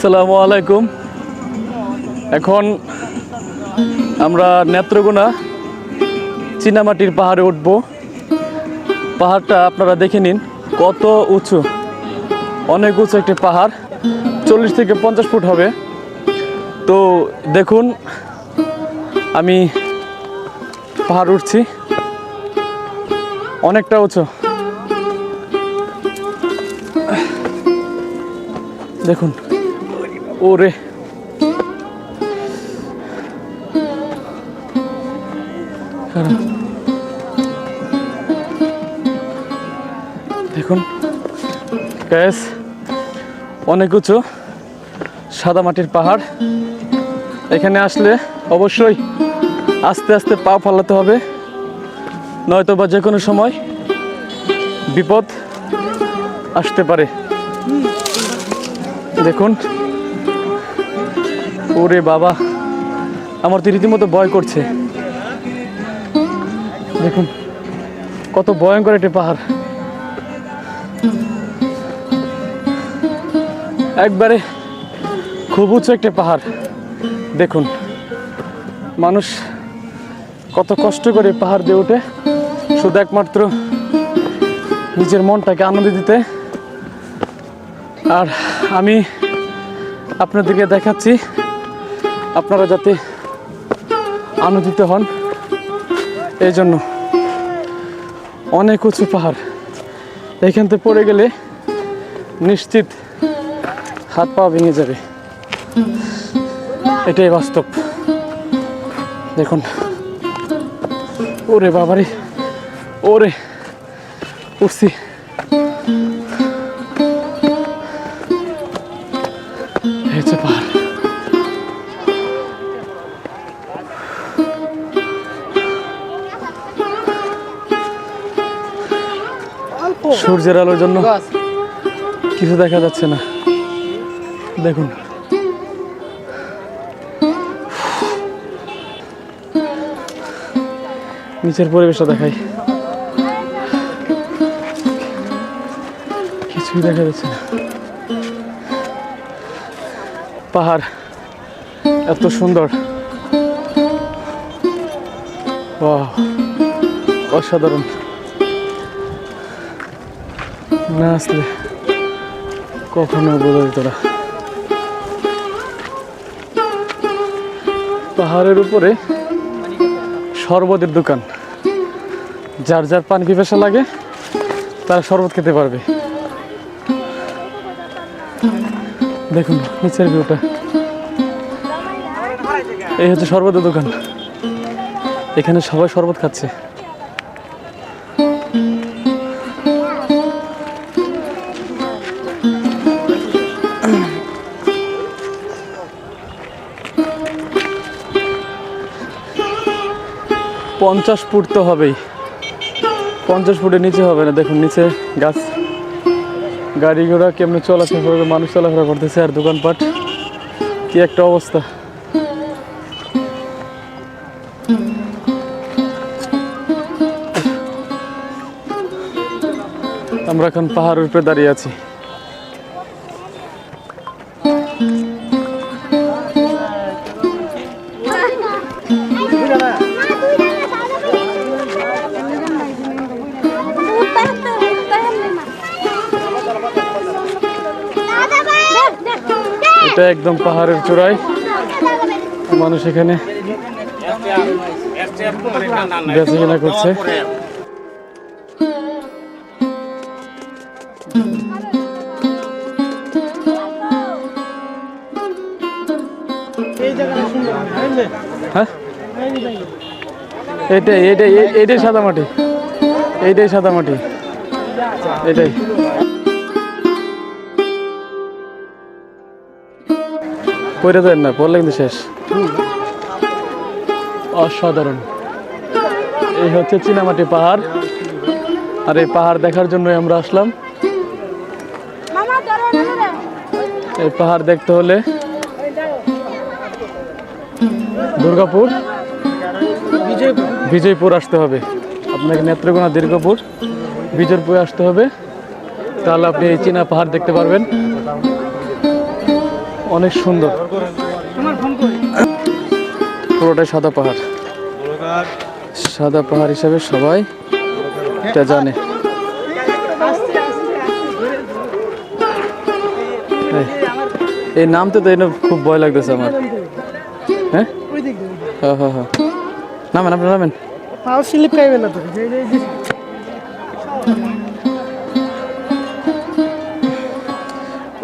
আসসালামু আলাইকুম। এখন আমরা নেত্রকোনা চীনামাটির পাহাড়ে উঠব। পাহাড়টা আপনারা দেখে নিন কত উঁচু, অনেক উঁচু একটি পাহাড়, 40 থেকে 50 ফুট হবে। তো দেখুন আমি পাহাড় উঠছি, অনেকটা উঁচু। দেখুন ওরে, দেখুন গ্যাস, অনেক উঁচু সাদা মাটির পাহাড়। এখানে আসলে অবশ্যই আস্তে আস্তে পা ফালাতে হবে, নয়তো বা যে কোনো সময় বিপদ আসতে পারে। দেখুন ওরে বাবা, আমার তো রীতিমতো ভয় করছে। দেখুন কত ভয়ঙ্কর একটি পাহাড়, একবারে খুব উঁচু একটি পাহাড়। দেখুন মানুষ কত কষ্ট করে পাহাড় দিয়ে ওঠে, শুধু একমাত্র নিজের মনটাকে আনন্দ দিতে। আর আমি আপনাদেরকে দেখাচ্ছি, আপনারা যাতে আনন্দিত হন, এই জন্য। অনেক উঁচু পাহাড়, এখান থেকে পড়ে গেলে নিশ্চিত হাত পা ভেঙে যাবে, এটাই বাস্তব। দেখুন ওরে বাবারে, ওরে উঠছি। এই হচ্ছে পাহাড়। সূর্যের আলোর জন্য কিছু দেখা যাচ্ছে না। দেখুন নিচের পরিবেশটা দেখাই, কিছুই দেখা যাচ্ছে না। পাহাড় এত সুন্দর, ওয়াও, অসাধারণ। না আসলে কখনো বোঝা যেত না। পাহাড়ের উপরে শরবতের দোকান, যার যার পানি পিপাসা লাগে তারা শরবত খেতে পারবে। দেখুন নিচের ভিউটা, এই হচ্ছে শরবতের দোকান। এখানে সবাই শরবত খাচ্ছে। পঞ্চাশ ফুট তো হবেই, 50 ফুটের নিচে হবে না। দেখুন নিচে গাছ, গাড়ি ঘোড়া কেমনি চলাফেরা করবে, মানুষ চলাফেরা করতেছে, আর দোকানপাট কি একটা অবস্থা। আমরা এখন পাহাড়ের উপরে দাঁড়িয়ে আছি। এটা একদম পাহাড়ের চূড়ায়, মানুষ এখানে বেচাকেনা করছে। হ্যাঁ এটাই এটাই এইটাই সাদা মাটি, এইটাই সাদা মাটি, এটাই। পড়ে দেন না, পড়লে কিন্তু শেষ। অসাধারণ। এই হচ্ছে চীনামাটি পাহাড়, আর এই পাহাড় দেখার জন্যই আমরা আসলাম। এই পাহাড় দেখতে হলে দুর্গাপুর, বিজয়পুর আসতে হবে। আপনাকে নেত্রকোনা, দীর্ঘপুর, বিজয়পুরে আসতে হবে, তাহলে আপনি এই চীনা পাহাড় দেখতে পারবেন। অনেক সুন্দর, পুরোটাই সাদা পাহাড়। সাদা পাহাড় হিসাবে সবাই এটা জানে। এই নামতে তো এটা খুব ভয় লাগতেছে আমার। হ্যাঁ হ্যাঁ হ্যাঁ হ্যাঁ, নামেন আপনি নামেন।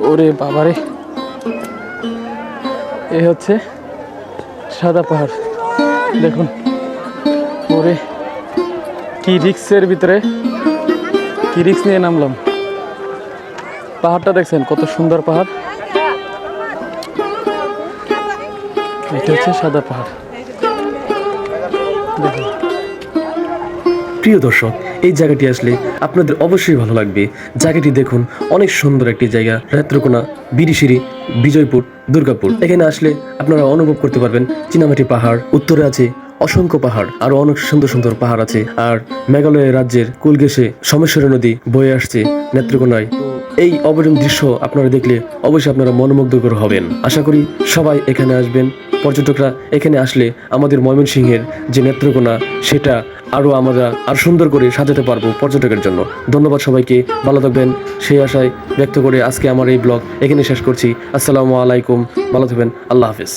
ওরে বাবারে, এ হচ্ছে সাদা পাহাড়। দেখুন ওরে, কি রিক্সের ভিতরে, কি রিক্স নিয়ে নামলাম। পাহাড়টা দেখছেন কত সুন্দর পাহাড়। এটা হচ্ছে সাদা পাহাড়। দেখুন প্রিয় দর্শক, এই জায়গাটি আসলে আপনাদের অবশ্যই ভালো লাগবে। জায়গাটি দেখুন, অনেক সুন্দর একটি জায়গা। নেত্রকোনা, বিরিশিরি, বিজয়পুর, দুর্গাপুর। এখানে আসলে আপনারা অনুভব করতে পারবেন চীনামাটি পাহাড়। উত্তরে আছে অসংখ্য পাহাড়, আরো অনেক সুন্দর সুন্দর পাহাড় আছে। আর মেঘালয় রাজ্যের কুল ঘেঁষে সোমেশ্বরী নদী বয়ে আসছে নেত্রকোনায়। এই অপরূপ দৃশ্য আপনারা দেখলে অবশ্যই আপনারা মনোমুগ্ধকর হবেন। আশা করি সবাই এখানে আসবেন। পর্যটকরা এখানে আসলে আমাদের ময়মনসিংহের যে নেত্রকোনা, সেটা আমরা আরো সুন্দর করে সাজাতে পারবো পর্যটকের জন্য। ধন্যবাদ সবাইকে, ভালো থাকবেন সেই আশায় ব্যক্ত করে আজকে আমার এই ব্লগ এখানে শেষ করছি। আসসালামু আলাইকুম, ভালো থাকবেন, আল্লাহ হাফেজ।